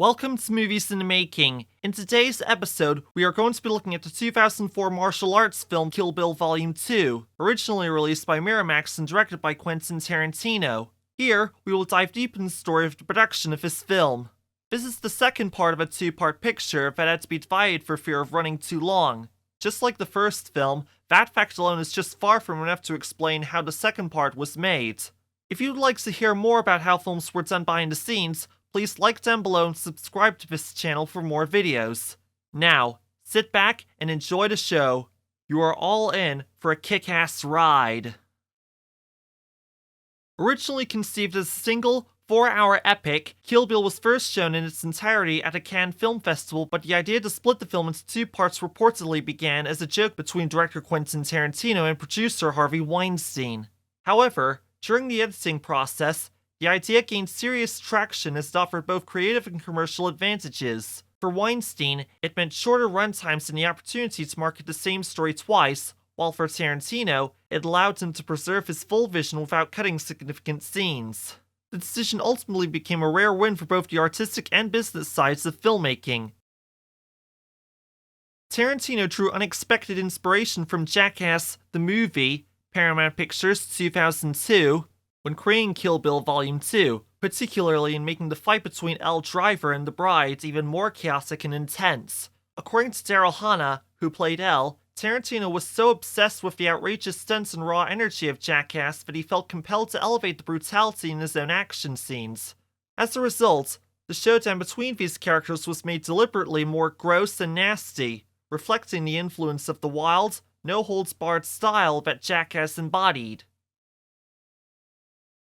Welcome to Movies in the Making. In today's episode, we are going to be looking at the 2004 martial arts film Kill Bill Volume 2, originally released by Miramax and directed by Quentin Tarantino. Here, we will dive deep into the story of the production of this film. This is the second part of a two-part picture that had to be divided for fear of running too long. Just like the first film, that fact alone is just far from enough to explain how the second part was made. If you'd like to hear more about how films were done behind the scenes, please like down below and subscribe to this channel for more videos. Now, sit back and enjoy the show. You are all in for a kick-ass ride. Originally conceived as a single, 4-hour epic, Kill Bill was first shown in its entirety at a Cannes Film Festival, but the idea to split the film into two parts reportedly began as a joke between director Quentin Tarantino and producer Harvey Weinstein. However, during the editing process, the idea gained serious traction as it offered both creative and commercial advantages. For Weinstein, it meant shorter runtimes and the opportunity to market the same story twice, while for Tarantino, it allowed him to preserve his full vision without cutting significant scenes. The decision ultimately became a rare win for both the artistic and business sides of filmmaking. Tarantino drew unexpected inspiration from Jackass, the movie, Paramount Pictures 2002, when creating Kill Bill Volume 2, particularly in making the fight between Elle Driver and the bride even more chaotic and intense. According to Daryl Hannah, who played Elle, Tarantino was so obsessed with the outrageous stunts and raw energy of Jackass that he felt compelled to elevate the brutality in his own action scenes. As a result, the showdown between these characters was made deliberately more gross and nasty, reflecting the influence of the wild, no-holds-barred style that Jackass embodied.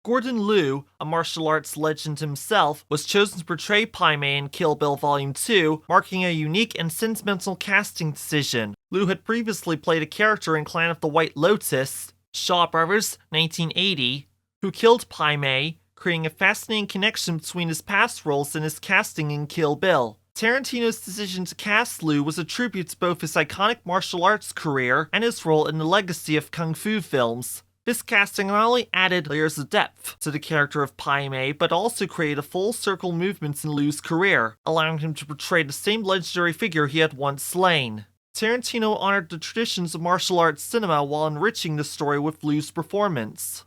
Gordon Liu, a martial arts legend himself, was chosen to portray Pai Mei in Kill Bill Volume 2, marking a unique and sentimental casting decision. Liu had previously played a character in Clan of the White Lotus, Shaw Brothers, 1980, who killed Pai Mei, creating a fascinating connection between his past roles and his casting in Kill Bill. Tarantino's decision to cast Liu was a tribute to both his iconic martial arts career and his role in the legacy of kung fu films. This casting not only added layers of depth to the character of Pai Mei, but also created full-circle movements in Liu's career, allowing him to portray the same legendary figure he had once slain. Tarantino honored the traditions of martial arts cinema while enriching the story with Liu's performance.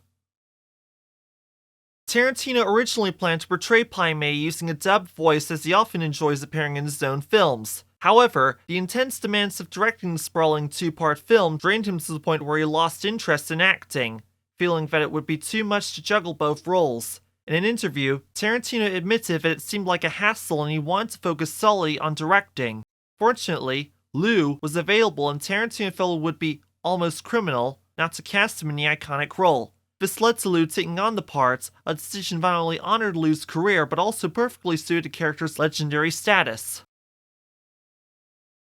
Tarantino originally planned to portray Pai Mei using a dubbed voice, as he often enjoys appearing in his own films. However, the intense demands of directing the sprawling two-part film drained him to the point where he lost interest in acting, feeling that it would be too much to juggle both roles. In an interview, Tarantino admitted that it seemed like a hassle and he wanted to focus solely on directing. Fortunately, Liu was available and Tarantino felt it would be almost criminal not to cast him in the iconic role. This led to Liu taking on the part, a decision that not only honored Liu's career but also perfectly suited the character's legendary status.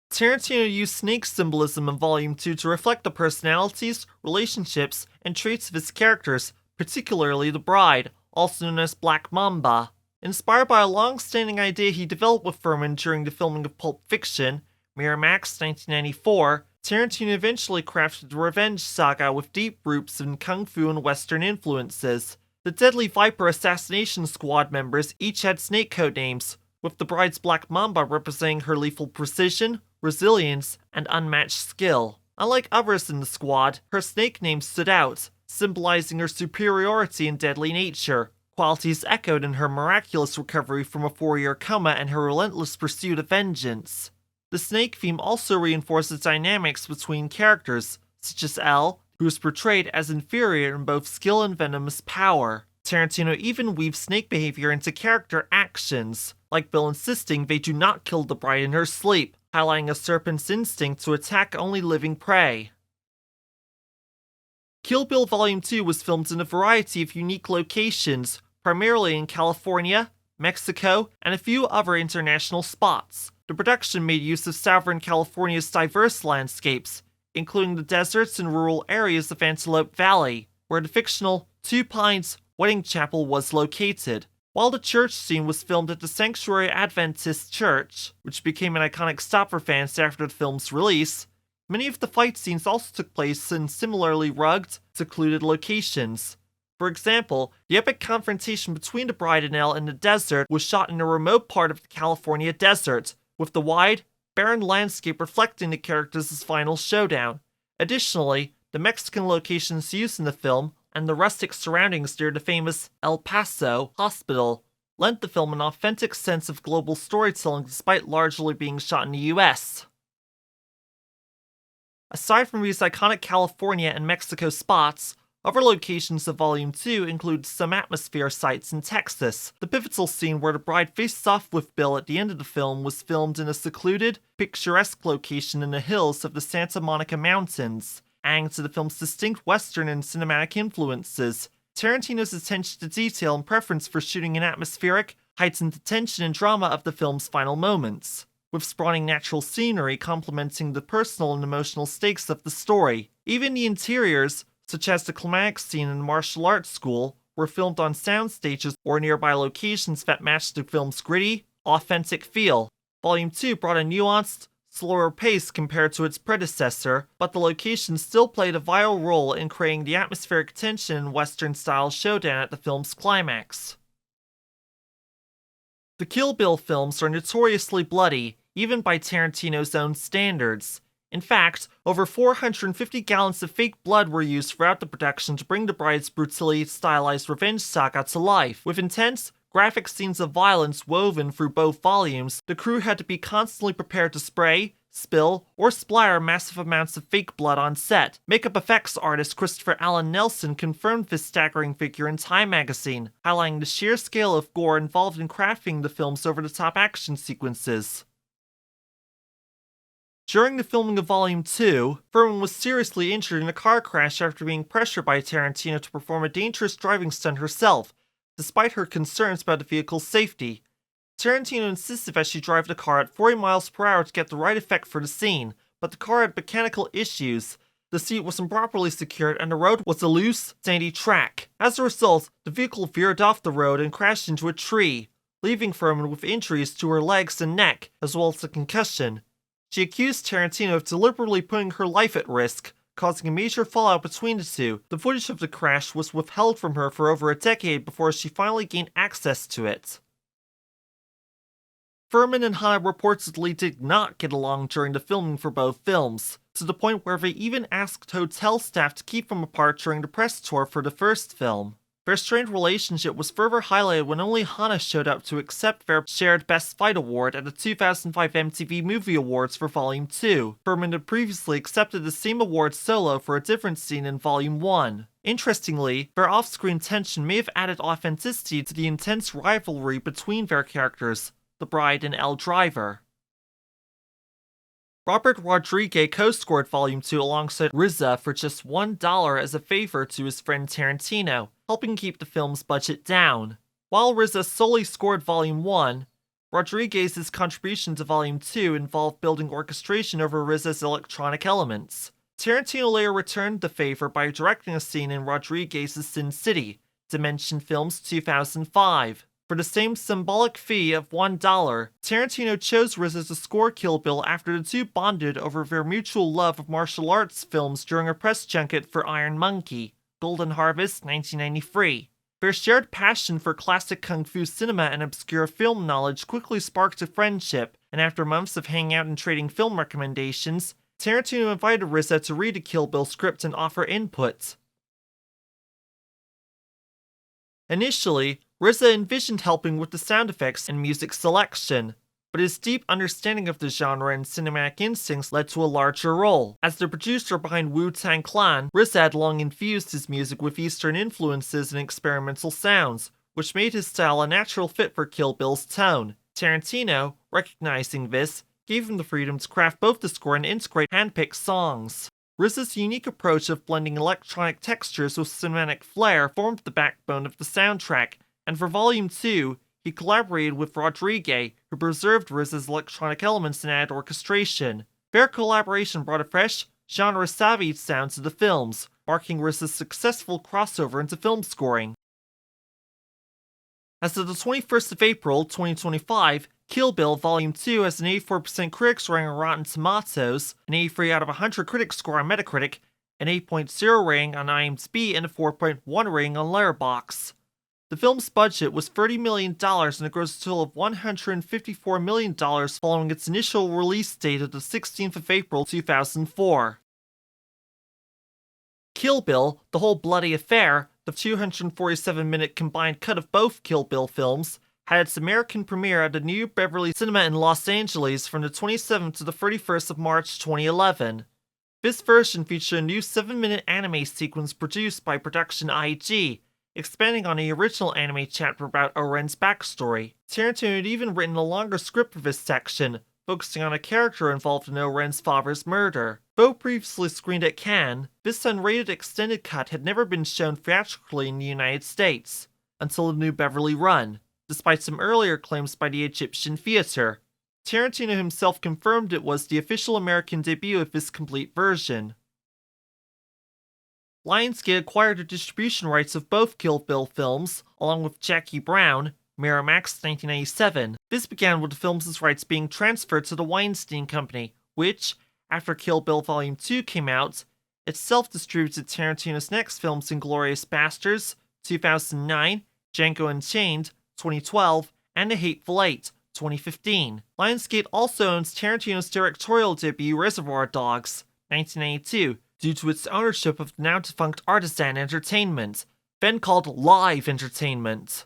Tarantino used snake symbolism in Volume 2 to reflect the personalities, relationships, and traits of his characters, particularly the bride, also known as Black Mamba. Inspired by a long-standing idea he developed with Thurman during the filming of Pulp Fiction, Miramax 1994, Tarantino eventually crafted the revenge saga with deep roots in kung fu and western influences. The Deadly Viper Assassination Squad members each had snake codenames, with the bride's Black Mamba representing her lethal precision, resilience, and unmatched skill. Unlike others in the squad, her snake name stood out, symbolizing her superiority and deadly nature, qualities echoed in her miraculous recovery from a 4-year coma and her relentless pursuit of vengeance. The snake theme also reinforces dynamics between characters, such as Elle, who is portrayed as inferior in both skill and venomous power. Tarantino even weaves snake behavior into character actions, like Bill insisting they do not kill the bride in her sleep, highlighting a serpent's instinct to attack only living prey. Kill Bill Volume 2 was filmed in a variety of unique locations, primarily in California, Mexico, and a few other international spots. The production made use of Southern California's diverse landscapes, including the deserts and rural areas of Antelope Valley, where the fictional Two Pines Wedding Chapel was located. While the church scene was filmed at the Sanctuary Adventist Church, which became an iconic stop for fans after the film's release, many of the fight scenes also took place in similarly rugged, secluded locations. For example, the epic confrontation between the bride and Elle in the desert was shot in a remote part of the California desert, with the wide, barren landscape reflecting the characters' final showdown. Additionally, the Mexican locations used in the film and the rustic surroundings near the famous El Paso hospital lent the film an authentic sense of global storytelling despite largely being shot in the US. Aside from these iconic California and Mexico spots, other locations of Volume 2 include some atmosphere sites in Texas. The pivotal scene where the bride faces off with Bill at the end of the film was filmed in a secluded, picturesque location in the hills of the Santa Monica Mountains, adding to the film's distinct Western and cinematic influences. Tarantino's attention to detail and preference for shooting an atmospheric, heightened the tension and drama of the film's final moments, with sprawling natural scenery complementing the personal and emotional stakes of the story. Even the interiors, such as the climax scene in the martial arts school, were filmed on sound stages or nearby locations that matched the film's gritty, authentic feel. Volume 2 brought a nuanced, slower pace compared to its predecessor, but the locations still played a vital role in creating the atmospheric tension and Western-style showdown at the film's climax. The Kill Bill films are notoriously bloody, even by Tarantino's own standards. In fact, over 450 gallons of fake blood were used throughout the production to bring the bride's brutally stylized revenge saga to life. With intense, graphic scenes of violence woven through both volumes, the crew had to be constantly prepared to spray, spill, or splatter massive amounts of fake blood on set. Makeup effects artist Christopher Allen Nelson confirmed this staggering figure in Time magazine, highlighting the sheer scale of gore involved in crafting the film's over-the-top action sequences. During the filming of Volume 2, Thurman was seriously injured in a car crash after being pressured by Tarantino to perform a dangerous driving stunt herself, despite her concerns about the vehicle's safety. Tarantino insisted that she drive the car at 40 miles per hour to get the right effect for the scene, but the car had mechanical issues. The seat was improperly secured and the road was a loose, sandy track. As a result, the vehicle veered off the road and crashed into a tree, leaving Thurman with injuries to her legs and neck, as well as a concussion. She accused Tarantino of deliberately putting her life at risk, causing a major fallout between the two. The footage of the crash was withheld from her for over a decade before she finally gained access to it. Thurman and Hanna reportedly did not get along during the filming for both films, to the point where they even asked hotel staff to keep them apart during the press tour for the first film. Their strained relationship was further highlighted when only Hanna showed up to accept their shared Best Fight award at the 2005 MTV Movie Awards for Volume 2. Thurman had previously accepted the same award solo for a different scene in Volume 1. Interestingly, their off-screen tension may have added authenticity to the intense rivalry between their characters, the bride and Elle Driver. Robert Rodriguez co-scored Volume 2 alongside RZA for just $1 as a favor to his friend Tarantino, helping keep the film's budget down. While RZA solely scored Volume 1, Rodriguez's contribution to Volume 2 involved building orchestration over RZA's electronic elements. Tarantino later returned the favor by directing a scene in Rodriguez's Sin City, Dimension Films 2005. For the same symbolic fee of $1, Tarantino chose RZA to score Kill Bill after the two bonded over their mutual love of martial arts films during a press junket for Iron Monkey, Golden Harvest 1993. Their shared passion for classic kung fu cinema and obscure film knowledge quickly sparked a friendship, and after months of hanging out and trading film recommendations, Tarantino invited RZA to read a Kill Bill script and offer input. Initially, RZA envisioned helping with the sound effects and music selection, but his deep understanding of the genre and cinematic instincts led to a larger role. As the producer behind Wu-Tang Clan, RZA had long infused his music with Eastern influences and experimental sounds, which made his style a natural fit for Kill Bill's tone. Tarantino, recognizing this, gave him the freedom to craft both the score and integrate hand-picked songs. RZA's unique approach of blending electronic textures with cinematic flair formed the backbone of the soundtrack, and for Volume 2, he collaborated with Rodriguez, who preserved RZA's electronic elements and added orchestration. Their collaboration brought a fresh, genre-savvy sound to the films, marking RZA's successful crossover into film scoring. As of the 21st of April, 2025, Kill Bill Volume 2 has an 84% critics rating on Rotten Tomatoes, an 83 out of 100 critics score on Metacritic, an 8.0 rating on IMDb, and a 4.1 rating on Letterboxd. The film's budget was $30 million and it grossed a total of $154 million following its initial release date of the 16th of April 2004. Kill Bill, The Whole Bloody Affair, the 247-minute combined cut of both Kill Bill films, had its American premiere at the New Beverly Cinema in Los Angeles from the 27th to the 31st of March 2011. This version featured a new 7-minute anime sequence produced by Production IG, expanding on the original anime chapter about Oren's backstory. Tarantino had even written a longer script for this section, focusing on a character involved in Oren's father's murder. Though previously screened at Cannes, this unrated extended cut had never been shown theatrically in the United States, until the New Beverly run, despite some earlier claims by the Egyptian Theater. Tarantino himself confirmed it was the official American debut of this complete version. Lionsgate acquired the distribution rights of both Kill Bill films, along with Jackie Brown, Miramax 1997. This began with the films' rights being transferred to the Weinstein Company, which, after Kill Bill Volume 2 came out, itself distributed Tarantino's next films Inglourious Basterds, 2009, Django Unchained, 2012, and The Hateful Eight, 2015. Lionsgate also owns Tarantino's directorial debut Reservoir Dogs, 1992, due to its ownership of the now-defunct Artisan Entertainment, then called Live Entertainment.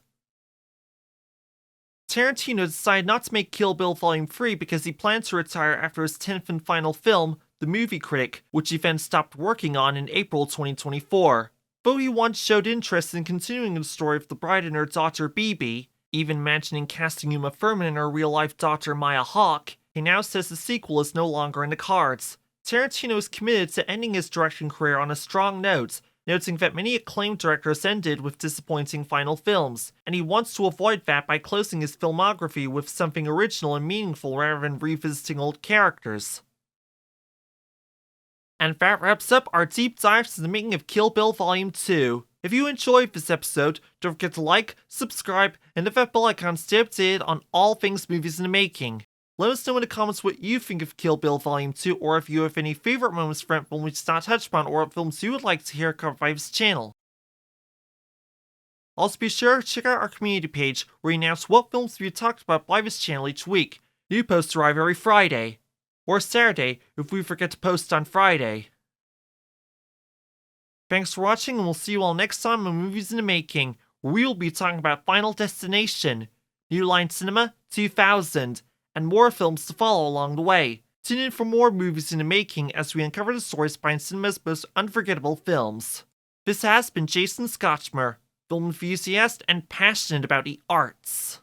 Tarantino decided not to make Kill Bill Volume 3 because he planned to retire after his 10th and final film, The Movie Critic, which he then stopped working on in April 2024. Though he once showed interest in continuing the story of the bride and her daughter Bibi, even imagining casting Uma Thurman and her real-life daughter Maya Hawke, he now says the sequel is no longer in the cards. Tarantino is committed to ending his directing career on a strong note, noting that many acclaimed directors ended with disappointing final films, and he wants to avoid that by closing his filmography with something original and meaningful rather than revisiting old characters. And that wraps up our deep dives to the making of Kill Bill Volume 2. If you enjoyed this episode, don't forget to like, subscribe, and hit that bell icon to stay updated on all things movies in the making. Let us know in the comments what you think of Kill Bill Volume 2, or if you have any favorite moments from that film we just not touched upon, or what films you would like to hear covered by this channel. Also be sure to check out our community page, where we announce what films we talked about by this channel each week. New posts arrive every Friday, or Saturday if we forget to post on Friday. Thanks for watching, and we'll see you all next time on Movies in the Making, where we will be talking about Final Destination, New Line Cinema 2000, and more films to follow along the way. Tune in for more Movies in the Making as we uncover the stories behind cinema's most unforgettable films. This has been Jason Scotchmer, film enthusiast and passionate about the arts.